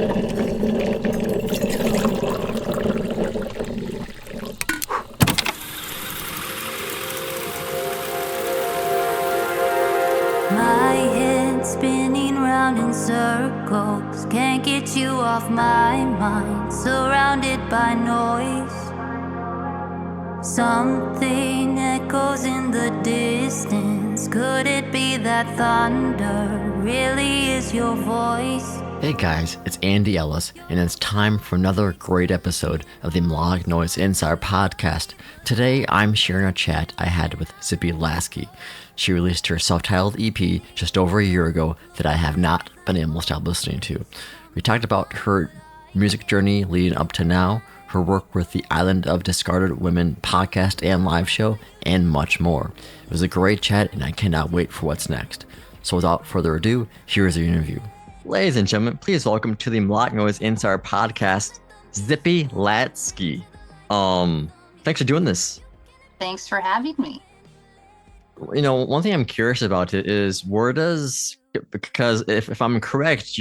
My head spinning round in circles, can't get you off my mind, surrounded by noise. Something echoes in the distance, could it be that thunder really is your voice? Hey guys, it's Andy Ellis, and it's time for another great episode of the Melodic Noise Insider podcast. Today, I'm sharing a chat I had with Zippy Laske. She released her self-titled EP just over a year ago that I have not been able to stop listening to. We talked about her music journey leading up to now, her work with the Island of Discarded Women podcast and live show, and much more. It was a great chat, and I cannot wait for what's next. So without further ado, here's the interview. Ladies and gentlemen, please welcome to the Melodic Noise Insider podcast, Zippy Laske. Thanks for doing this. Thanks for having me. You know, one thing I'm curious about it is because if I'm correct,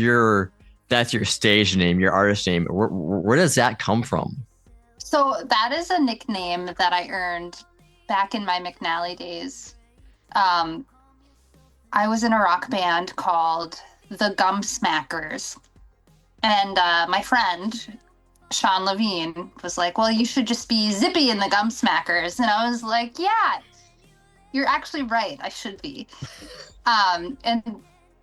that's your stage name, your artist name. Where does that come from? So that is a nickname that I earned back in my McNally days. I was in a rock band called the Gum Smackers. And my friend, Sean Levine, was like, well, you should just be Zippy in the Gum Smackers. And I was like, yeah, you're actually right. I should be. And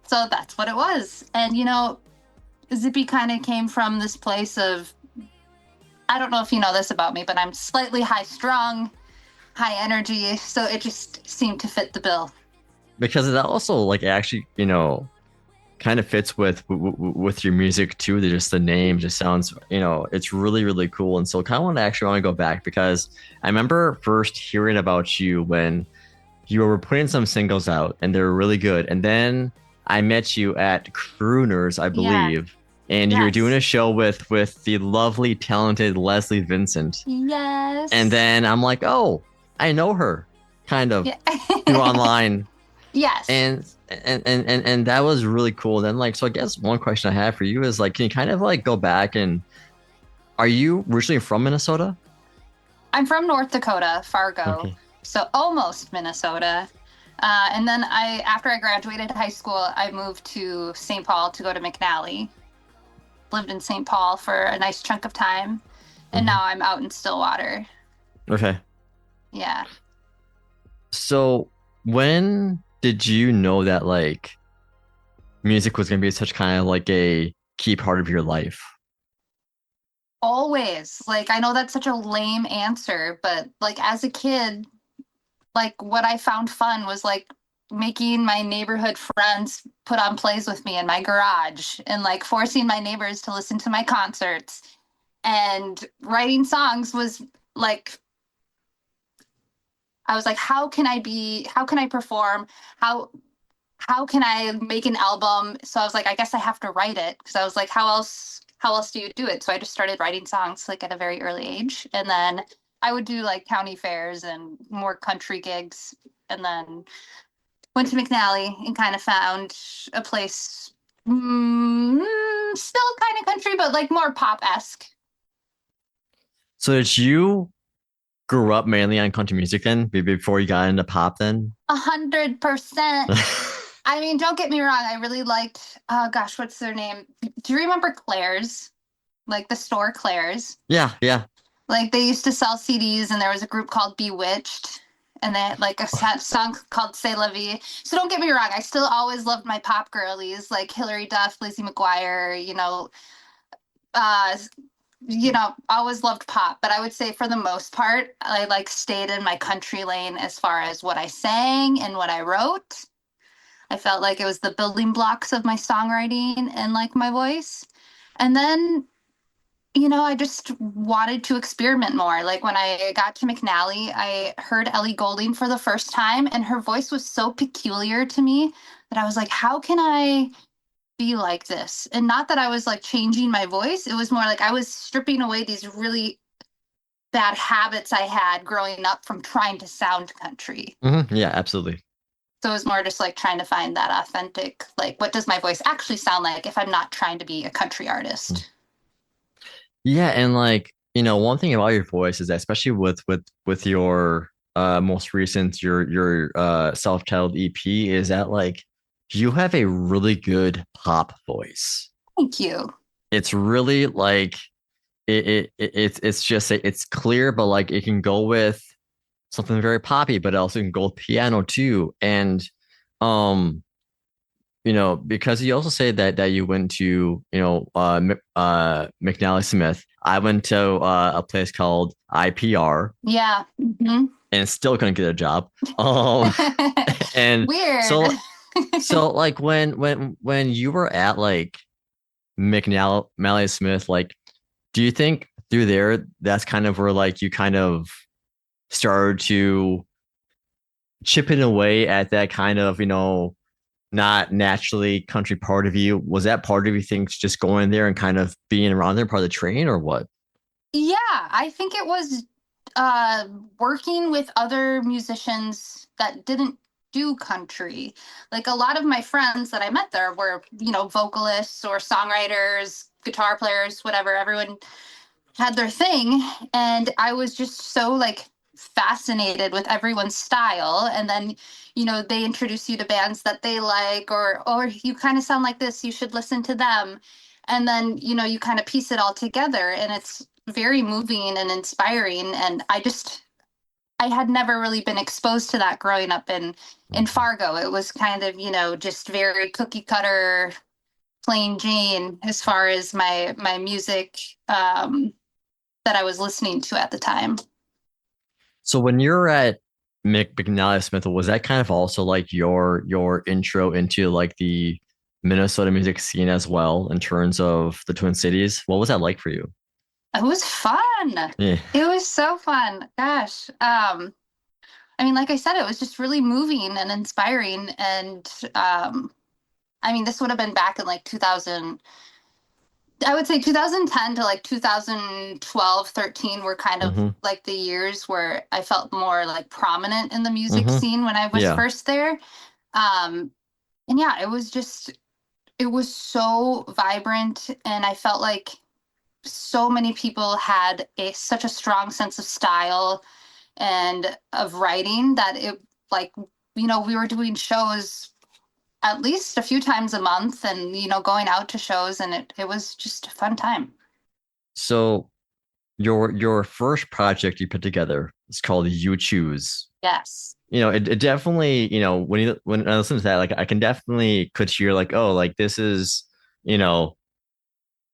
so that's what it was. And, you know, Zippy kind of came from this place of, I don't know if you know this about me, but I'm slightly high strung, high energy. So it just seemed to fit the bill. Because it also actually, kind of fits with your music too. Just the name just sounds, it's really, really cool. And so I want to go back because I remember first hearing about you when you were putting some singles out and they were really good. And then I met you at Crooners, I believe. Yeah. And you were doing a show with the lovely, talented Leslie Vincent. Yes. And then I'm like, oh, I know her kind of through online. Yes. And that was really cool. Then so I guess one question I have for you is can you kind of go back and are you originally from Minnesota? I'm from North Dakota, Fargo. Okay. So almost Minnesota. And then after I graduated high school, I moved to St. Paul to go to McNally. Lived in St. Paul for a nice chunk of time. And now I'm out in Stillwater. Okay. Yeah. So when did you know that music was going to be such kind of a key part of your life? Always. I know that's such a lame answer, but as a kid, what I found fun was making my neighborhood friends put on plays with me in my garage and forcing my neighbors to listen to my concerts, and writing songs was I was like, how can I perform? How can I make an album? So I was like, I guess I have to write it, because I was like, how else do you do it? So I just started writing songs at a very early age. And then I would do county fairs and more country gigs, and then went to McNally and kind of found a place still kind of country, but more pop-esque. So did you grew up mainly on country music then, before you got into pop then? 100%. I mean, don't get me wrong. I really liked, gosh, what's their name? Do you remember Claire's? The store Claire's? Yeah. They used to sell CDs, and there was a group called Bewitched, and they had a song called C'est La Vie. So don't get me wrong. I still always loved my pop girlies, Hilary Duff, Lizzie McGuire, always loved pop. But I would say for the most part, I stayed in my country lane as far as what I sang and what I wrote. I felt like it was the building blocks of my songwriting and my voice. And then, I just wanted to experiment more. When I got to McNally, I heard Ellie Goulding for the first time, and her voice was so peculiar to me that I was like, how can I be like this? And not that I was changing my voice. It was more I was stripping away these really bad habits I had growing up from trying to sound country. Mm-hmm. Yeah, absolutely. So it was more just like trying to find that authentic, like what does my voice actually sound like if I'm not trying to be a country artist? Yeah, and like, one thing about your voice is that especially with your most recent your self-titled EP is that like you have a really good pop voice. Thank you. It's really like it's just it's clear, but like it can go with something very poppy, but also can go with piano too. And um because you also say that you went to, McNally Smith. I went to a place called IPR Yeah. and still couldn't get a job. Um, and Weird. so like when you were at like McNally Smith, like, do you think through there that's kind of where like you kind of started to chipping away at that kind of, not naturally country part of you? Was that part of you think just going there and kind of being around there part of the train or what? Yeah, I think it was uh working with other musicians that didn't do country. Like a lot of my friends that I met there were, vocalists or songwriters, guitar players, whatever. Everyone had their thing, and I was just so like fascinated with everyone's style. And then, they introduce you to bands that they like, or you kind of sound like this, you should listen to them. And then, you kind of piece it all together, and it's very moving and inspiring. And I had never really been exposed to that growing up in Fargo. It was kind of, just very cookie cutter, plain Jane as far as my music that I was listening to at the time. So when you're at McNally Smith, was that kind of also like your intro into like the Minnesota music scene as well in terms of the Twin Cities? What was that like for you? It was fun. Yeah. It was so fun. Gosh. I mean, like I said, it was just really moving and inspiring. And I mean, this would have been back in like 2000. I would say 2010 to like 2012, 13 were kind of Mm-hmm. like the years where I felt more like prominent in the music Mm-hmm. scene when I was Yeah. first there. Um, and yeah, it was so vibrant, and I felt like so many people had such a strong sense of style and of writing that it like, we were doing shows at least a few times a month, and going out to shows, and it was just a fun time. So your first project you put together is called You Choose. Yes. It definitely, when I listen to that, like I can definitely could hear like, oh, like this is, you know,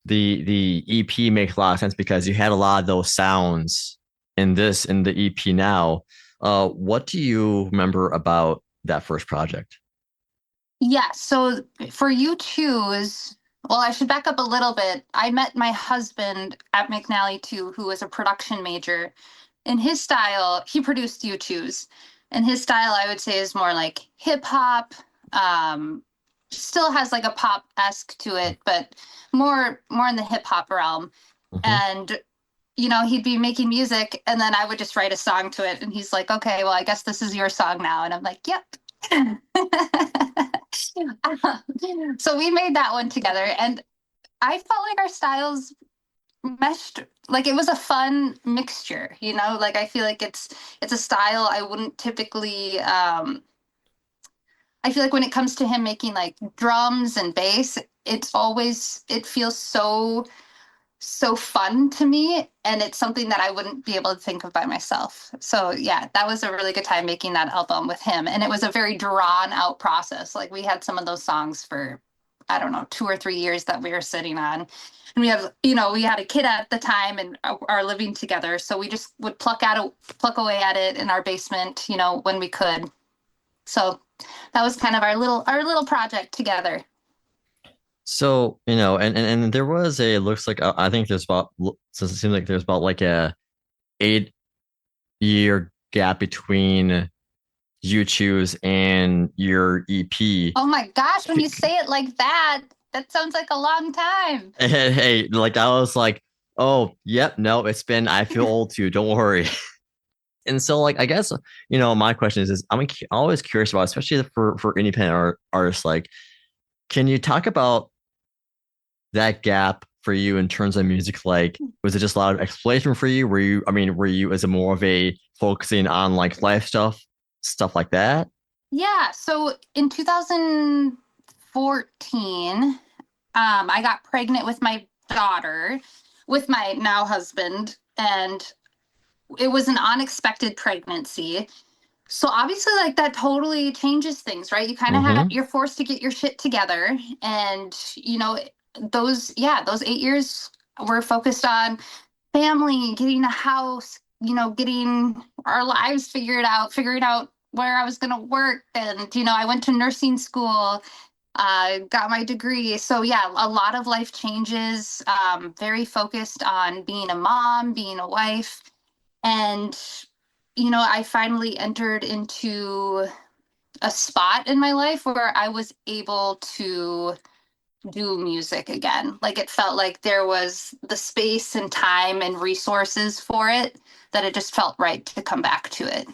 the EP makes a lot of sense because you had a lot of those sounds in the EP now. What do you remember about that first project? Yeah, so for You Choose, well, I should back up a little bit. I met my husband at McNally too, who was a production major. In his style, he produced You Choose. And his style, I would say, is more like hip hop. Um, Still has like a pop-esque to it, but more in the hip hop realm. Mm-hmm. And he'd be making music, and then I would just write a song to it. And he's like, okay, well, I guess this is your song now. And I'm like, yep. So we made that one together, and I felt like our styles meshed. Like it was a fun mixture, like I feel like it's a style I wouldn't typically I feel like when it comes to him making like drums and bass, it feels so fun to me, and it's something that I wouldn't be able to think of by myself. So yeah, that was a really good time making that album with him, and it was a very drawn out process. Like we had some of those songs for, I don't know, 2 or 3 years that we were sitting on, and we had a kid at the time and are living together, so we just would pluck away at it in our basement, when we could. So that was kind of our little project together. So, and there was a looks like I think there's about since it seems like there's about like a 8 year gap between You Choose and your EP. Oh my gosh, when you say it like that, that sounds like a long time. Hey, like I was like, oh, yep, no, it's been I feel old too. Don't worry. And so like I guess my question is I'm always curious about, especially for independent artists, like can you talk about that gap for you in terms of music? Like was it just a lot of exploration for you? Were you as a more of a focusing on like life stuff like that? Yeah, so in 2014, I got pregnant with my daughter, with my now husband, and it was an unexpected pregnancy. So obviously, like that totally changes things, right? You kind of Mm-hmm. you're forced to get your shit together, and those 8 years were focused on family, getting a house, getting our lives figured out, figuring out where I was going to work. And, I went to nursing school, got my degree. So, yeah, a lot of life changes, very focused on being a mom, being a wife. And, I finally entered into a spot in my life where I was able to do music again. Like it felt like there was the space and time and resources for it that it just felt right to come back to it.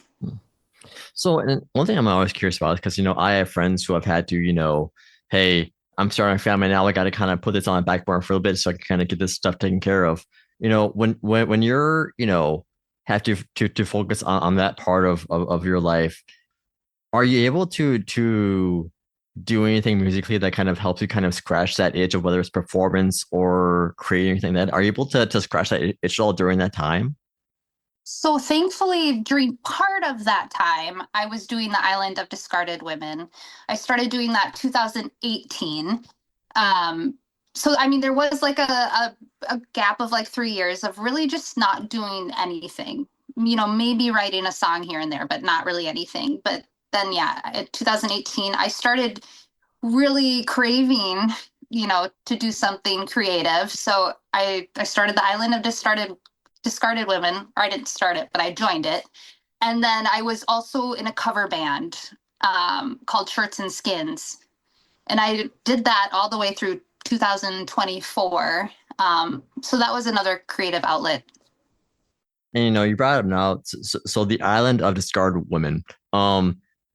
So, and one thing I'm always curious about is because, I have friends who have had to, hey, I'm starting a family now. I got to kind of put this on the back burner for a little bit so I can kind of get this stuff taken care of. When you're, have to focus on that part of your life, are you able to do anything musically that kind of helps you kind of scratch that itch of whether it's performance or creating anything that are you able to scratch that itch at all during that time? So thankfully, during part of that time, I was doing the Island of Discarded Women. I started doing that 2018. Um, so I mean, there was like a gap of like 3 years of really just not doing anything. Maybe writing a song here and there, but not really anything. But then, yeah, in 2018, I started really craving, to do something creative. So I started the Island of Discarded Women, or I didn't start it, but I joined it. And then I was also in a cover band called Shirts and Skins. And I did that all the way through 2024. So that was another creative outlet. And you brought it up now. So the Island of Discarded Women.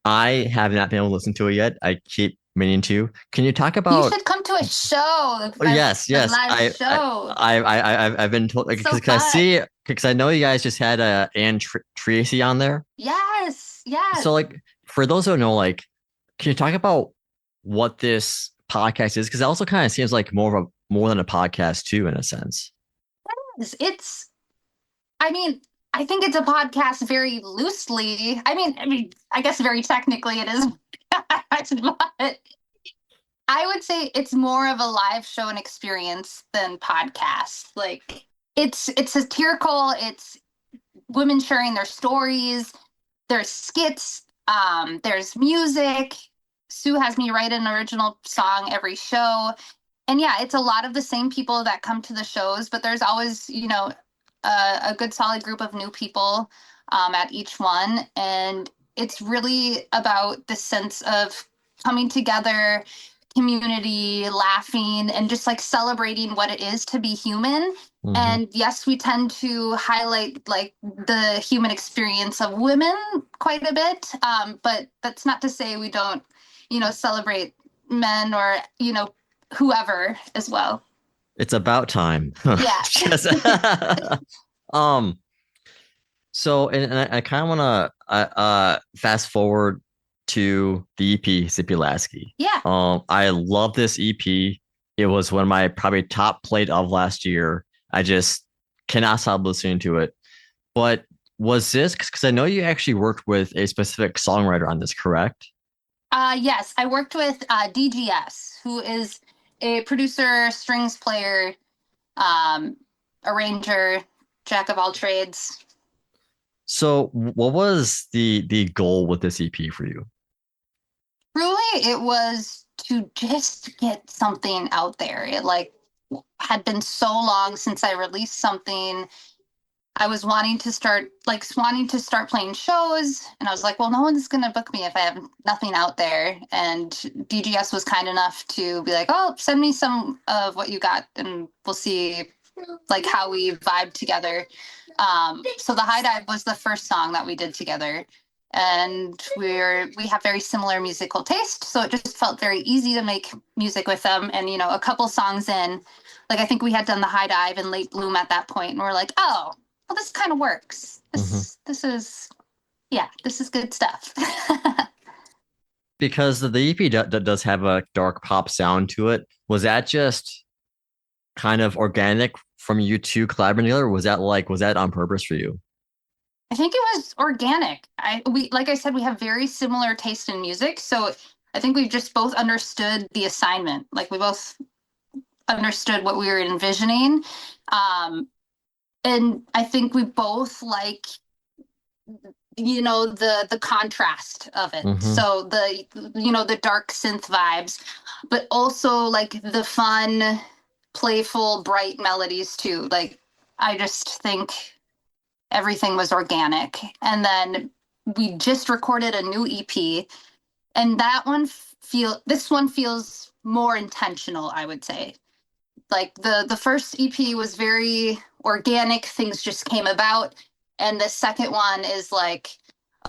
I have not been able to listen to it yet. I keep meaning to. Can you talk You about? should come to a show, Oh, yes, a yes. live show. I've been told It's so because I fun. see because I know you guys just had Anne Tracy on there. Yes, So yes. like for those who don't know, like, can you talk about what this podcast is? Because it also kind of seems like more than a podcast too, in a sense. It's I mean, I think it's a podcast very loosely. I guess very technically it is, but I would say it's more of a live show and experience than podcast. Like it's satirical, it's women sharing their stories, there's skits, there's music. Sue has me write an original song every show. And yeah, it's a lot of the same people that come to the shows, but there's always, a good solid group of new people at each one. And it's really about the sense of coming together, community, laughing, and just like celebrating what it is to be human. Hmm. And yes, we tend to highlight like the human experience of women quite a bit. But that's not to say we don't, celebrate men or, whoever as well. It's about time. Yeah. Just, um. So, and I kind of want to fast forward to the EP Zippy Laske. Yeah. I love this EP. It was one of my probably top played of last year. I just cannot stop listening to it. But was this because I know you actually worked with a specific songwriter on this, correct? Yes, I worked with DGS, who is a producer, strings player, um, arranger, jack of all trades. So, what was the goal with this EP for you? Really, it was to just get something out there. It like had been so long since I released something. I was wanting to start playing shows, and I was like, well, no one's gonna book me if I have nothing out there. And DGS was kind enough to be like, oh, send me some of what you got, and we'll see like how we vibe together. So the High Dive was the first song that we did together, and we have very similar musical taste, so it just felt very easy to make music with them. And a couple songs in, like I think we had done the High Dive and Late Bloom at that point, and we're like, oh, well, this kind of works. This is good stuff. Because the EP does have a dark pop sound to it. Was that just kind of organic from you two collaborating together? Or was that on purpose for you? I think it was organic. Like I said, we have very similar taste in music, so I think we just both understood the assignment. Like we both understood what we were envisioning, and I think we both like the contrast of it. So the dark synth vibes, but also like the fun, playful, bright melodies too. Like I just think everything was organic. And then we just recorded a new EP, and this one feels more intentional, I would say. Like the first EP was very organic, things just came about. And the second one is like,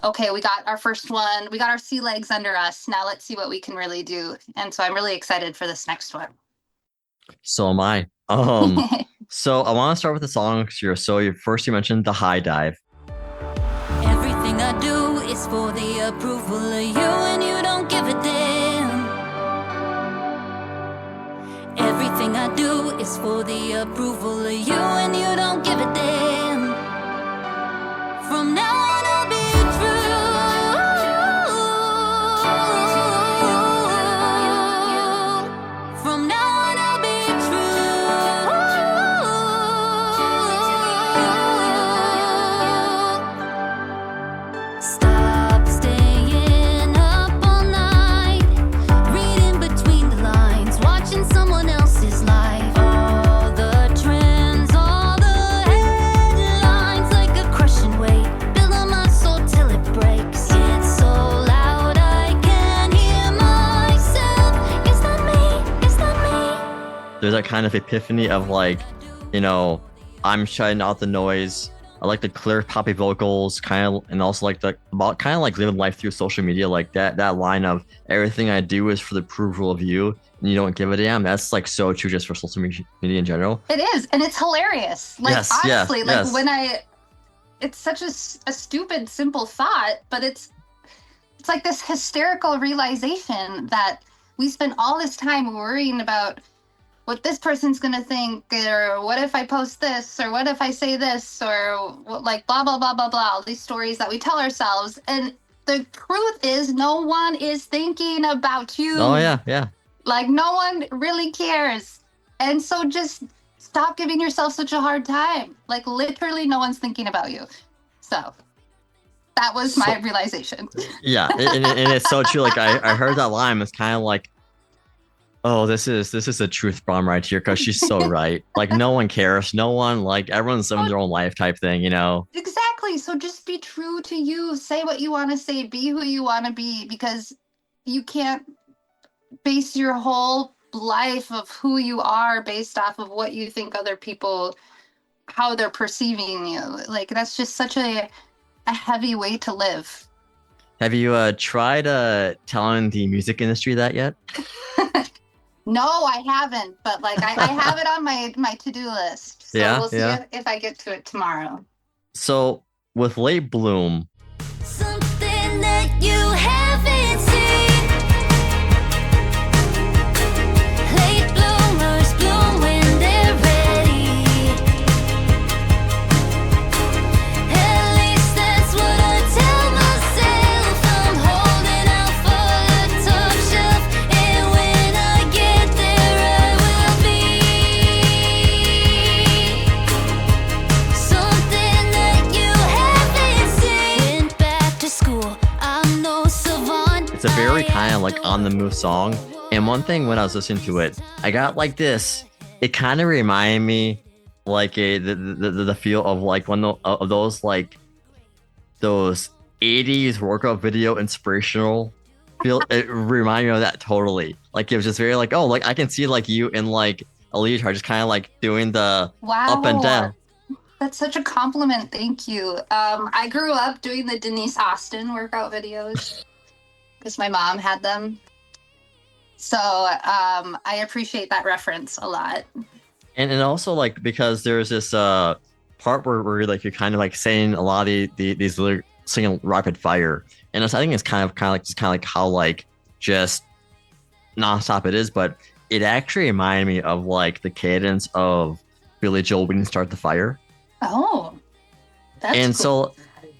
okay, we got our first one, we got our sea legs under us. Now let's see what we can really do. And so I'm really excited for this next one. So am I. So I want to start with the song here. So you mentioned the High Dive. Everything I do is for the approval of you, and you don't give a damn. Everything I do is for the approval of you, and you don't give a damn. From now on, I'll be true. From now on, I'll be true. Stop staying up all night, reading between the lines, watching someone else's life. All the trends, all the headlines, like a crushing weight, build on my soul till it breaks. It's so loud I can't hear myself. It's not me, it's not me. There's that kind of epiphany of like, I'm shutting out the noise. I like the clear poppy vocals, and also like living life through social media, like that line of everything I do is for the approval of you, and you don't give a damn. That's like so true just for social media in general. It is, and it's hilarious. Like Yes, honestly, yes. it's such a stupid, simple thought, but it's like this hysterical realization that we spend all this time worrying about what this person's gonna think, or what if I post this, or what if I say this, or like blah blah blah blah blah. All these stories that we tell ourselves, and the truth is, no one is thinking about you. Oh yeah. Like no one really cares, and so just stop giving yourself such a hard time. Like literally, no one's thinking about you. So that was my realization. Yeah, and it's so true. Like I heard that line. It's kind of like, oh, this is a truth bomb right here, because she's so right. Like no one cares. No one, like everyone's living their own life type thing, Exactly. So just be true to you. Say what you want to say. Be who you want to be, because you can't base your whole life of who you are based off of what you think other people, how they're perceiving you. Like that's just such a heavy way to live. Have you tried telling the music industry that yet? No, I haven't, but like I have it on my to-do list. So we'll see if I get to it tomorrow. So with Late Bloom, Something that you haven't seen. Late bloomers bloom when they're ready. At least that's what I tell myself. I'm holding out for the top shelf, and when I get there, I will be something that you haven't seen. Went back to school, I'm no savant. it's a very kind of like on the move song. And one thing when I was listening to it, I got like this. It kind of reminded me like the feel of like one of those like those 80s workout video inspirational feel. It reminded me of that totally. Like it was just very like, oh, like I can see like you in like a leotard just kind of like doing the Wow. up and down. That's such a compliment. Thank you. I grew up doing the Denise Austin workout videos because my mom had them. So I appreciate that reference a lot. And also like because there's this part where like you're kind of like saying a lot of these lyrics singing rapid fire, and I think it's kind of like how like just nonstop it is, but it actually reminded me of like the cadence of Billy Joel when you start the fire. Oh, that's And cool. so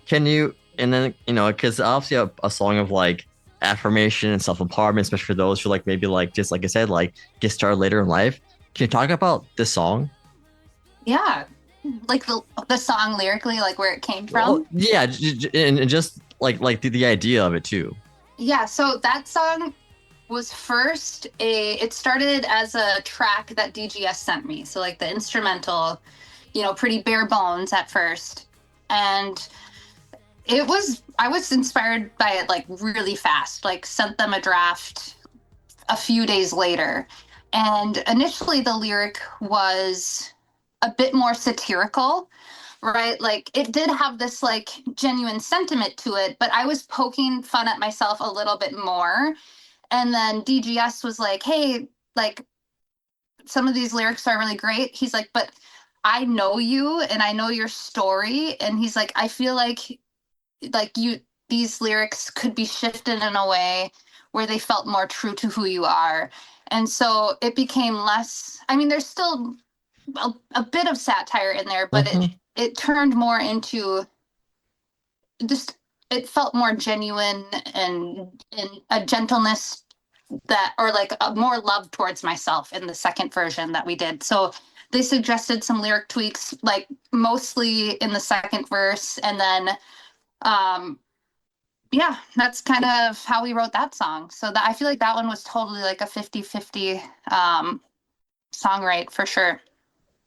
can you, and then because obviously a song of like affirmation and self-empowerment, especially for those who like maybe like just like I said, like get started later in life. Can you talk about this song? Yeah. Like the song lyrically, like where it came Well, from. yeah, and just like the idea of it too. Yeah, so that song was first it started as a track that DGS sent me. So like the instrumental, pretty bare bones at first. And I was inspired by it like really fast, like sent them a draft a few days later. And initially the lyric was a bit more satirical, right? Like it did have this like genuine sentiment to it, but I was poking fun at myself a little bit more. And then DGS was like, hey, like some of these lyrics are really great. He's like, but I know you and I know your story. And he's like, I feel like these lyrics could be shifted in a way where they felt more true to who you are. And so it became less, I mean, there's still a bit of satire in there, but Hmm. it turned more into just it felt more genuine and a gentleness that or like a more love towards myself in the second version that we did. So they suggested some lyric tweaks, like mostly in the second verse, and then um yeah, that's kind of how we wrote that song. So that I feel like that one was totally like a 50-50 songwrite for sure.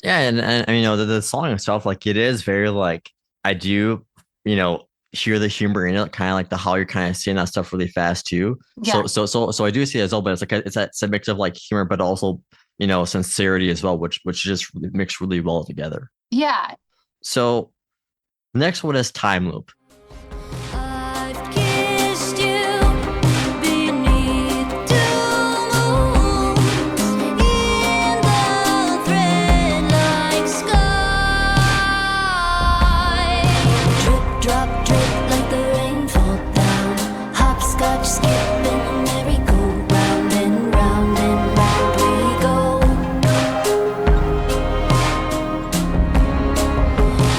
Yeah, and the song itself, like it is very like I do, you know, hear the humor in it, kind of like the how you're kind of seeing that stuff really fast too. Yeah. So I do see it as well, but it's like it's a mix of like humor, but also sincerity as well, which just mix really well together. Yeah. So next one is Time Loop. I've kissed you beneath two moons in the thread-like sky. Drip, drop, drip like the rain fall down. Hopscotch, skip in a merry-go-round and round we go.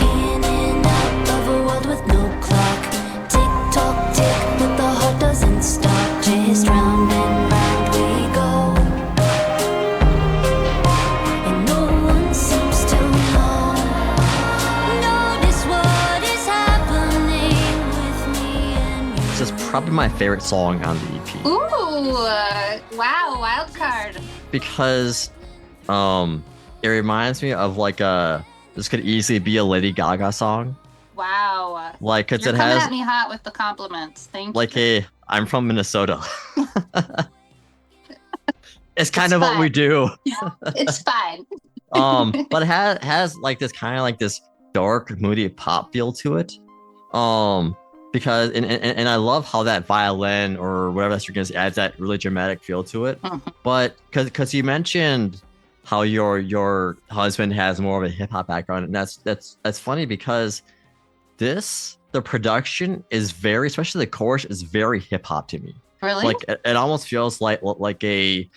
In and out of a world with no clock. Tick tock tick, but the heart doesn't stop. Just round and round we go. And no one seems to notice what is happening with me and you. This is probably my favorite song on the EP Ooh, wow, wild card. because it reminds me of like this could easily be a Lady Gaga song. Wow. Like, because You're it coming has at me hot with the compliments. Thank like you. I'm from Minnesota. It's kind It's of what we fine. do. It's fine. But it has like this kind of like this dark, moody pop feel to it. Because and I love how that violin or whatever that string is adds that really dramatic feel to it. Mhm. But because you mentioned how your husband has more of a hip hop background, and that's funny because the production is very, especially the chorus is very hip hop to me. Really? Like it almost feels like a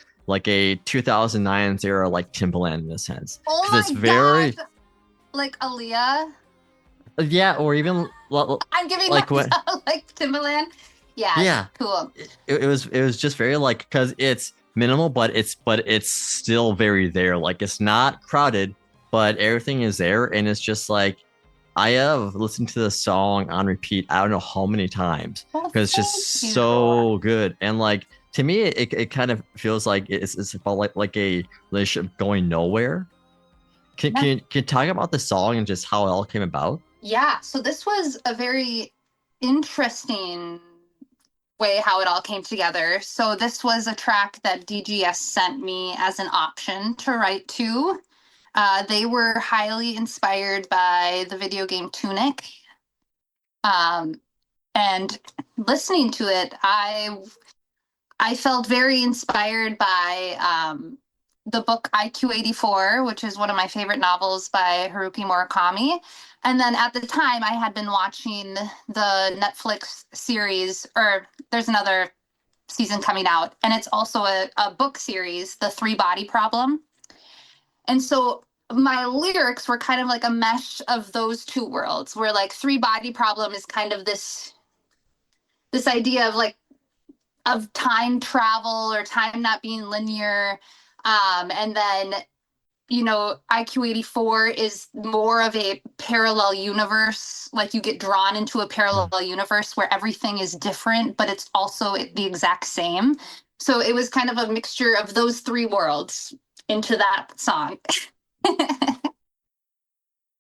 2009 era like Timbaland in a sense Oh because it's my very God. Like Aaliyah. yeah, or even I'm giving like what myself like Timbaland. Yeah, yeah, cool. it was just very like because it's minimal, but it's still very there. Like it's not crowded, but everything is there, and it's just like I have listened to the song on repeat. I don't know how many times Well, because it's thank just you. so good. And like to me, it kind of feels like it's about like a relationship going nowhere. Can you talk about the song and just how it all came about? Yeah, so this was a very interesting way how it all came together. So this was a track that DGS sent me as an option to write to. They were highly inspired by the video game Tunic. Um, and listening to it, I felt very inspired by the book IQ 84, which is one of my favorite novels by Haruki Murakami. And then at the time, I had been watching the Netflix series, or there's another season coming out, and it's also a book series, The Three Body Problem. And so my lyrics were kind of like a mesh of those two worlds, where like Three Body Problem is kind of this idea of like of time travel or time not being linear. And then, IQ 84 is more of a parallel universe. Like you get drawn into a parallel universe where everything is different, but it's also the exact same. So it was kind of a mixture of those three worlds into that song.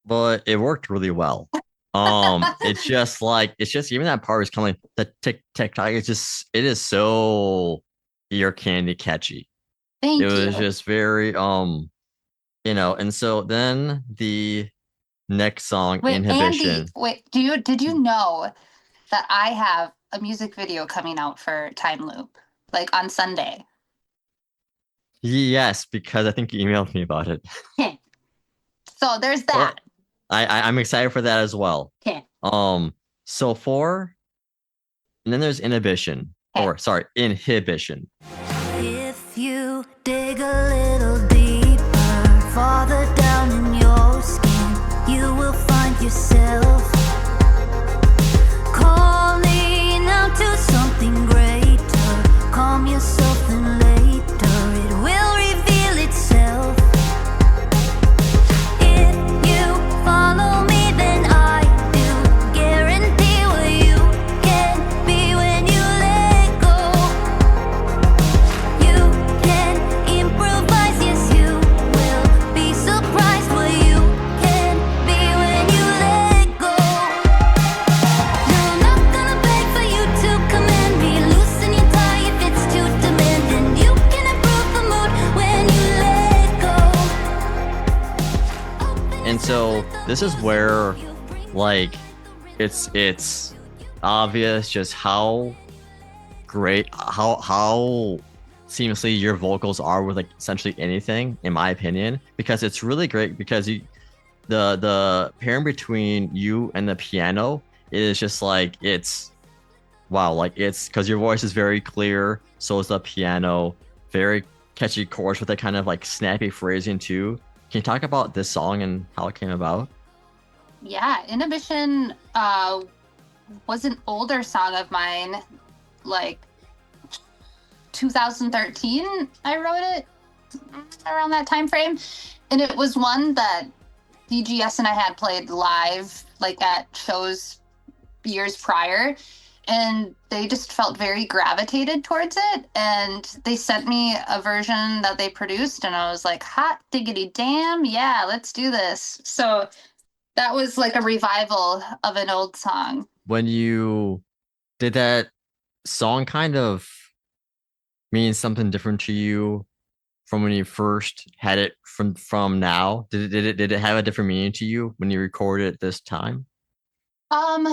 But it worked really well. It's just even that part is kind of like the tick tock. It is so ear candy catchy. Thank It was you. just very and so then the next song, Wait, Inhibition. Andy, wait, did you know that I have a music video coming out for Time Loop, like on Sunday? Yes, because I think you emailed me about it. So there's Well, that. I'm excited for that as well. Okay. So and then there's Inhibition, or sorry, Inhibition. If you dig a little deeper, farther down in your skin, you will find yourself calling out to something greater. Calm yourself and later it will reveal itself. If you follow me, then I do guarantee where you can be when you let go. You can improvise, yes, you will be surprised where you can be when you let go. No, I'm not gonna beg for you to command me. Loosen your tie if it's too demanding. You can improve the mood when you let go. And so this is where like it's obvious just how great how seamlessly your vocals are with like essentially anything, in my opinion, because it's really great because the pairing between you and the piano is just like it's because your voice is very clear, so is the piano, very catchy chords with a kind of like snappy phrasing too. Can you talk about this song and how it came about? Yeah, Inhibition was an older song of mine, like 2013. I wrote it around that time frame, and it was one that DGS and I had played live, like at shows years prior, and they just felt very gravitated towards it. And they sent me a version that they produced, and I was like, hot diggity damn, yeah, let's do this. So that was like a revival of an old song. When you did that song kind of mean something different to you from when you first had it from now? Did it have a different meaning to you when you recorded it this time? Um,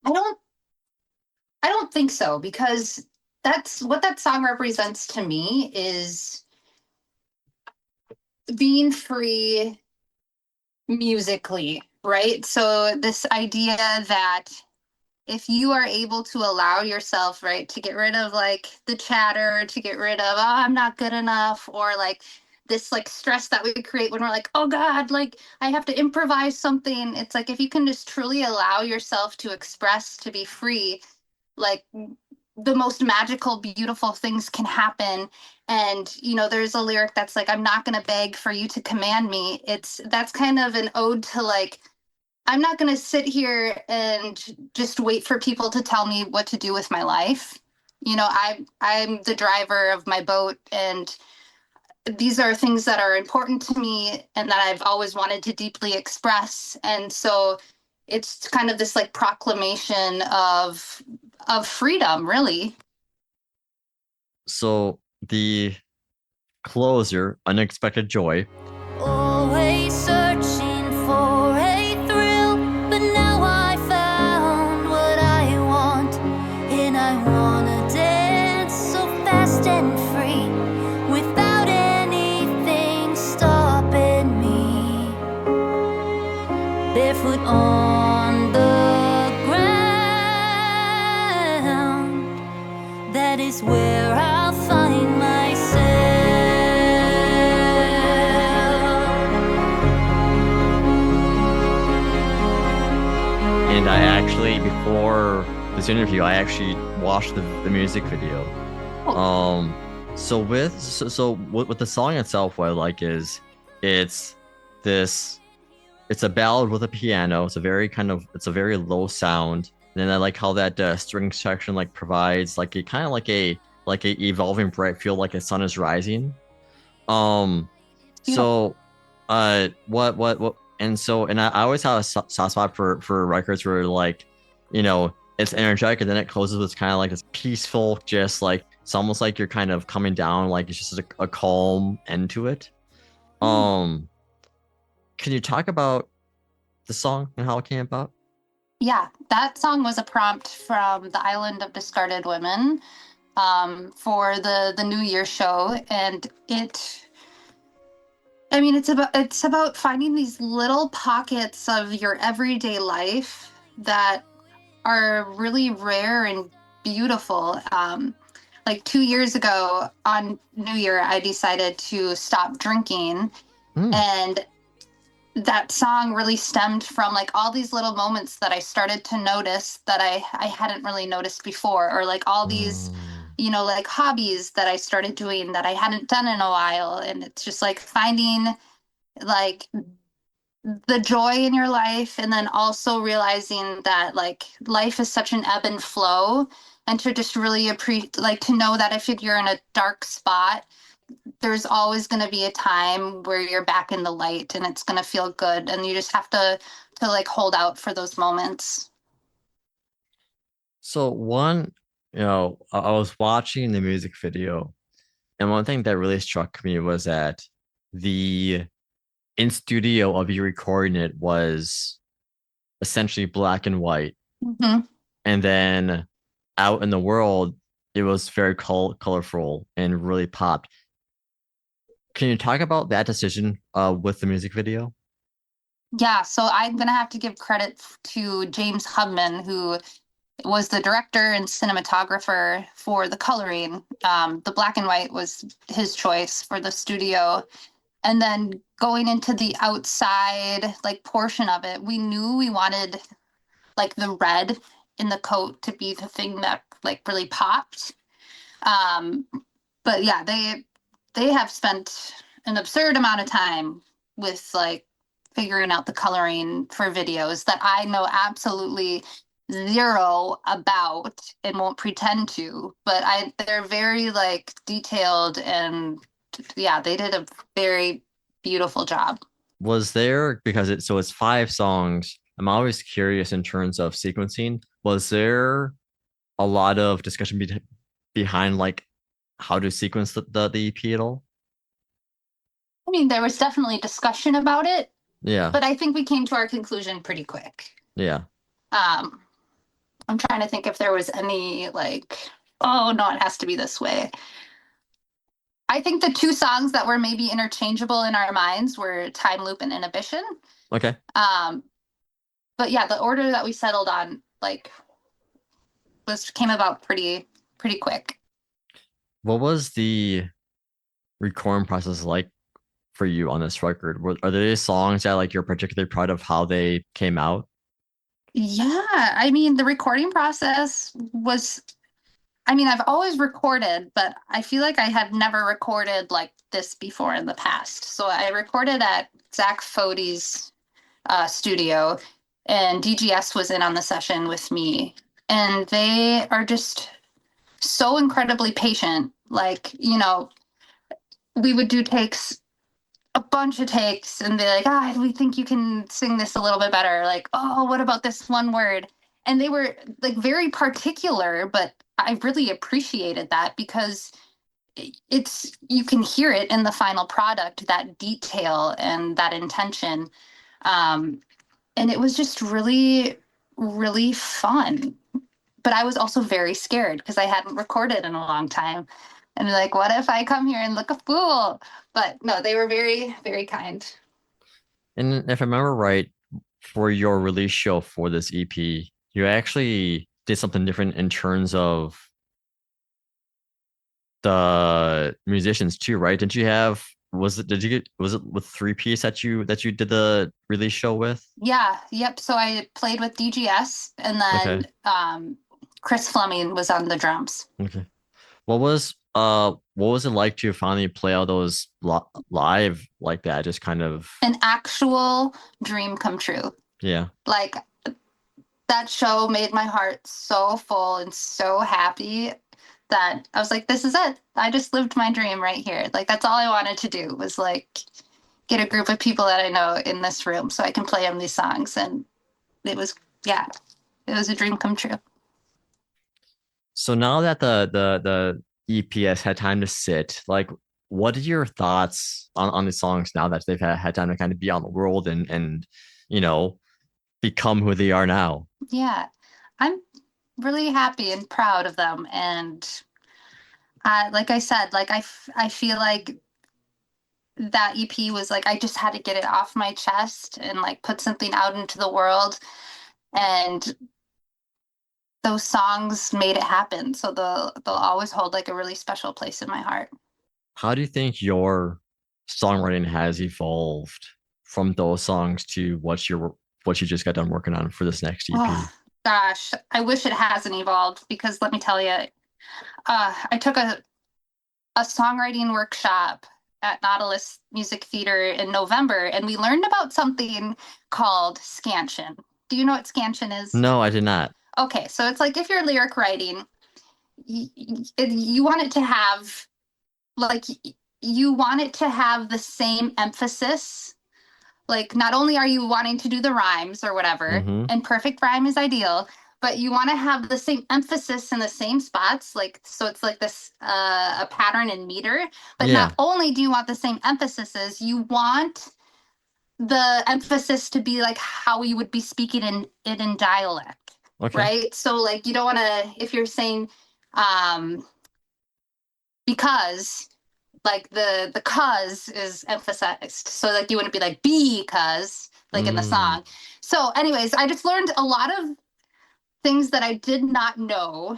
I don't think so, because that's what that song represents to me is being free musically, right? So this idea that if you are able to allow yourself, right, to get rid of like the chatter, to get rid of, oh, I'm not good enough, or like this like stress that we create when we're like, oh God, like I have to improvise something. It's like if you can just truly allow yourself to express, to be free, like the most magical, beautiful things can happen. And there's a lyric that's like, I'm not gonna beg for you to command me. That's kind of an ode to like, I'm not gonna sit here and just wait for people to tell me what to do with my life. I'm the driver of my boat, and these are things that are important to me and that I've always wanted to deeply express. And so it's kind of this like proclamation of freedom, really. So the closer, Unexpected Joy. Oh, always searching for a thrill, but now I found what I want, and I wanna dance so fast and free without anything stopping me. Barefoot on the ground, that is where I'll find myself. And I actually, before this interview, I actually watched the music video. So with the song itself, what I like is it's this, it's a ballad with a piano. It's a very low sound. And then I like how that string section like provides like a kind of like a evolving bright feel, like a sun is rising. So what and I always have a soft spot for records where like, it's energetic and then it closes with kind of like this peaceful, just like it's almost like you're kind of coming down, like it's just a calm end to it. Can you talk about the song and how it came about? Yeah, that song was a prompt from the Island of Discarded Women, for the New Year show, and it's about finding these little pockets of your everyday life that are really rare and beautiful. Like 2 years ago on New Year, I decided to stop drinking, and that song really stemmed from like all these little moments that I started to notice that I hadn't really noticed before, or like all these, like hobbies that I started doing that I hadn't done in a while. And it's just like finding like the joy in your life, and then also realizing that like life is such an ebb and flow, and to just really appreciate, like to know that if you're in a dark spot, there's always going to be a time where you're back in the light and it's going to feel good, and you just have to like hold out for those moments. So one, I was watching the music video, and one thing that really struck me was that the in studio of you recording it was essentially black and white, and then out in the world it was very colorful and really popped. Can you talk about that decision with the music video? Yeah, so I'm gonna have to give credit to James Hubman, who was the director and cinematographer for the coloring. The black and white was his choice for the studio. And then going into the outside like portion of it, we knew we wanted like the red in the coat to be the thing that like really popped. Um, but yeah, they have spent an absurd amount of time with like figuring out the coloring for videos that I know absolutely zero about and won't pretend to, but they're very like detailed, and yeah, they did a very beautiful job. Was there, because it's 5 songs, I'm always curious in terms of sequencing, was there a lot of discussion behind like how to sequence the EP at all? I mean, there was definitely discussion about it, Yeah. but I think we came to our conclusion pretty quick. Yeah. Um, I'm trying to think if there was any like, oh no, it has to be this way. I think the two songs that were maybe interchangeable in our minds were Time Loop and Inhibition. Okay. But yeah, the order that we settled on like came about pretty quick. What was the recording process like for you on this record? Are there songs that like you're particularly proud of how they came out? Yeah, I mean, the recording process was, I mean, I've always recorded, but I feel like I have never recorded like this before in the past. So I recorded at Zach Fody's studio, and DGS was in on the session with me. And they are just so incredibly patient. Like, we would do takes, a bunch of takes, and be like, we think you can sing this a little bit better. Like, oh, what about this one word? And they were like very particular, but I really appreciated that because it's you can hear it in the final product, that detail and that intention. Um, and it was just really, really fun. But I was also very scared because I hadn't recorded in a long time. And like, what if I come here and look a fool? But no, they were very, very kind. And if I remember right, for your release show for this EP, you actually did something different in terms of the musicians too, right? Did you have was it with three piece that you did the release show with? Yeah, yep. So I played with DGS and Okay. then Chris Fleming was on the drums. Okay. What was it like to finally play all those live like that? Just kind of An actual dream come true. yeah. Like that show made my heart so full and so happy that I was like, this is it. I just lived my dream right here. Like that's all I wanted to do was like get a group of people that I know in this room so I can play them these songs. And it was, yeah, it was a dream come true. So now that the EPS had time to sit, like what are your thoughts on the songs now that they've had time to kind of be on the world and you know become who they are now? Yeah, I'm really happy and proud of them. And like I said, like I feel like that EP was like I just had to get it off my chest and like put something out into the world. And those songs made it happen. So they'll always hold like a really special place in my heart. How do you think your songwriting has evolved from those songs to what you just got done working on for this next Oh EP? gosh, I wish it hasn't evolved because let me tell you, I took a songwriting workshop at Nautilus Music Theater in November, and we learned about something called scansion. Do you know what scansion is? No, I did not. Okay, so it's like if you're lyric writing, you want it to have like you want it to have the same emphasis. Like not only are you wanting to do the rhymes or whatever, Mm-hmm. and perfect rhyme is ideal, but you want to have the same emphasis in the same spots, like so it's like this a pattern and meter. But not Yeah. only do you want the same emphases, you want the emphasis to be like how you would be speaking in it in dialect, Okay. right? So like you don't want to if you're saying um because like the cause is emphasized. So like you wouldn't be like because like in the Mm. song. So anyways, I just learned a lot of things that I did not know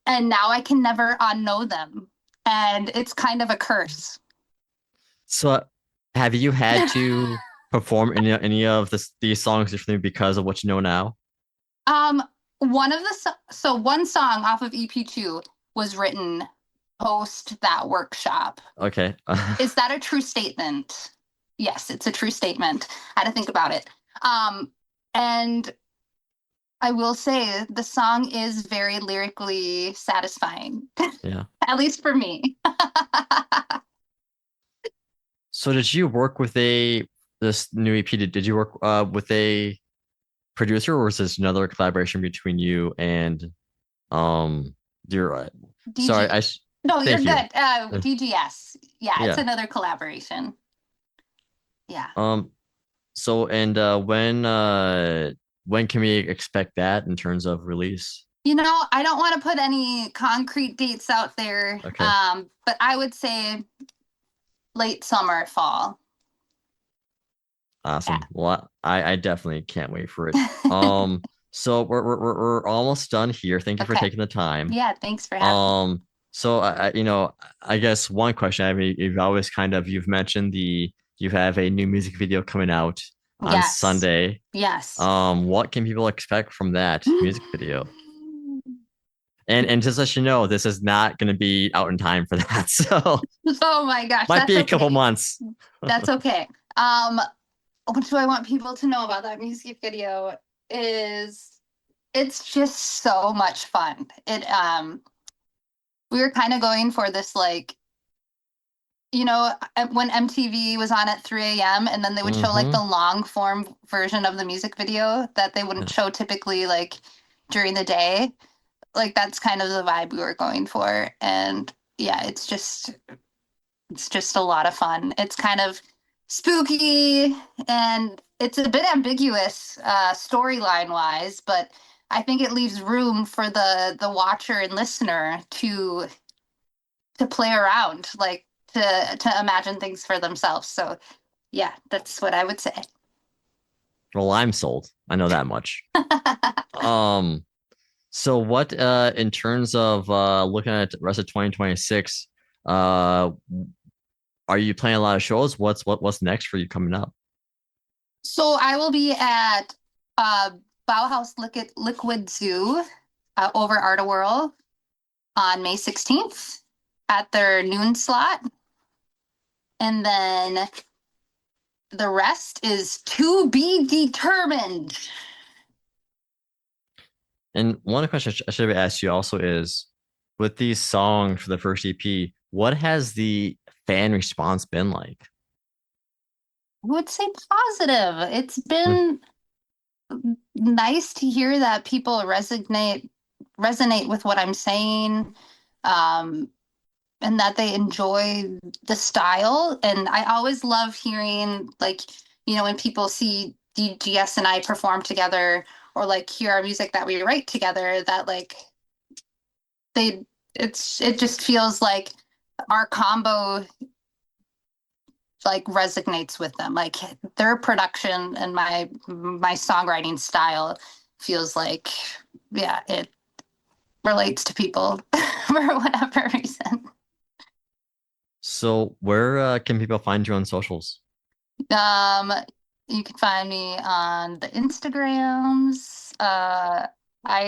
and now I can never unknow them. And it's kind of a curse. So have you had to perform any of these songs differently because of what you know now? um one of the so one song off of EP2 was written post that workshop. Okay. Is that a true statement? Yes, it's a true statement. I had to think about it. And I will say the song is very lyrically satisfying, Yeah. at least for me. So did you work with a this new EP? Did you work with a producer, or was this another collaboration between you and your sorry, DG. No, you're thank you. good. DGS. Yeah, it's Yeah. another collaboration. Yeah. Um so and when can we expect that in terms of release? You know, I don't want to put any concrete dates out there, Okay. but I would say late summer, fall. Awesome. Well, I definitely can't wait for it. So we're almost done here. Thank you for Okay. taking the time. Yeah, thanks for having me. So you know, I guess one question I mean, you've always kind of you've mentioned you have a new music video coming out on Yes. Sunday. Yes. What can people expect from that music video? And just let you know, this is not going to be out in time for that. So Oh my gosh, might that's be a couple okay. months. That's okay. Um, what do I want people to know about that music video is it's just so much fun. It we were kind of going for this like when MTV was on at 3 a.m. and then they would show like Mm-hmm. the long form version of the music video that they wouldn't Yeah. show typically like during the day. Like that's kind of the vibe we were going for. And yeah, it's just a lot of fun. It's kind of spooky and it's a bit ambiguous storyline wise, but I think it leaves room for the watcher and listener to play around, like to imagine things for themselves. So yeah, that's what I would say. Well, I'm sold. I know that much. Um, so what in terms of looking at the rest of 2026, uh are you playing a lot of shows? What's next for you coming up? So I will be at uh, Bauhaus Liquid Zoo over Art World on May 16th at their noon slot. And then the rest is to be determined. And one question I should have asked you also is, with these songs for the first EP, what has the fan response been like? I would say positive. It's Hmm. been nice to hear that people resonate with what I'm saying. Um, and that they enjoy the style. And I always love hearing, like, when people see DGS and I perform together or like hear our music that we write together, that like it just feels like our combo like resonates with them. Like their production and my songwriting style feels like, yeah, it relates to people for whatever reason. So where can people find you on socials? Um, you can find me on the Instagrams. I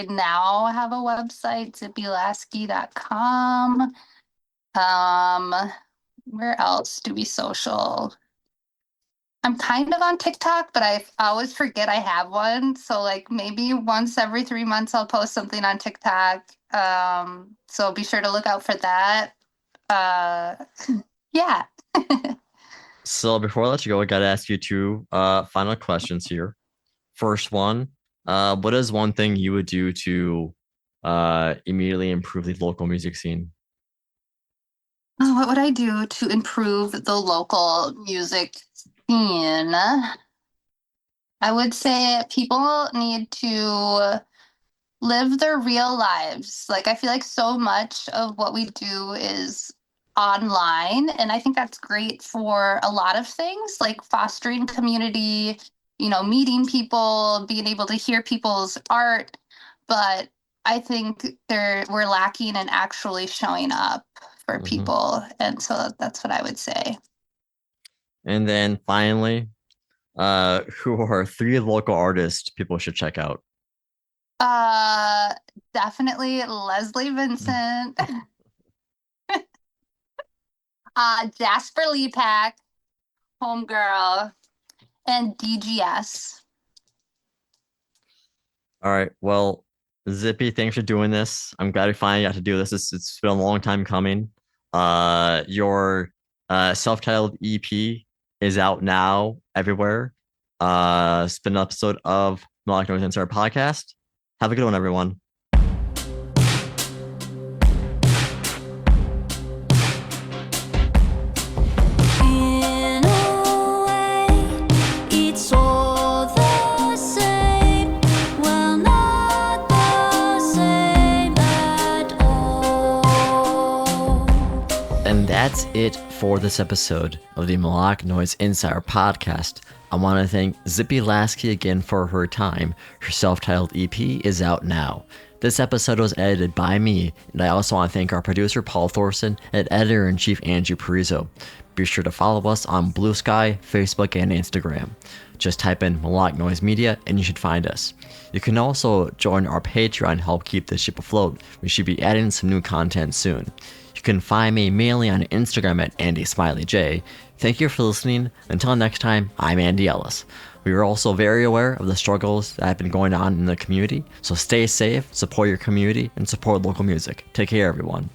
now have a website, zippylaske.com. Where else do we social? I'm kind of on TikTok, but I always forget I have one. So like maybe once every 3 months I'll post something on TikTok. So be sure to look out for that. Uh, yeah. So before I let you go, I gotta ask you two final questions here. First one, what is one thing you would do to immediately improve the local music scene? Oh, what would I do to improve the local music scene? I would say people need to live their real lives. Like, I feel like so much of what we do is online, and I think that's great for a lot of things, like fostering community, meeting people, being able to hear people's art. But I think we're lacking in actually showing up for Mhm. people, and so that's what I would say. And then finally, who are three local artists people should check out? Uh, Definitely Leslie Vincent, Jasper Lepak, Homegirl, and DGS. All right. Well, Zippy, thanks for doing this. I'm glad we finally got to do this. It's been a long time coming. Your self-titled EP is out now everywhere. It's been an episode of Melodic Noise Inside podcast. Have a good one, everyone. In a way, it's all the same. Well, not the same at all. And that's it for this episode of the Melodic Noise Insider podcast. I want to thank Zippy Laske again for her time. Her self-titled EP is out now. This episode was edited by me, and I also want to thank our producer Paul Thorson and editor-in-chief Andrew Parizo. Be sure to follow us on Blue Sky, Facebook, and Instagram. Just type in Melodic Noise Media and you should find us. You can also join our Patreon and help keep this ship afloat. We should be adding some new content soon. You can find me mainly on Instagram at AndySmileyJ. Thank you for listening. Until next time, I'm Andy Ellis. We are also very aware of the struggles that have been going on in the community, so stay safe, support your community, and support local music. Take care, everyone.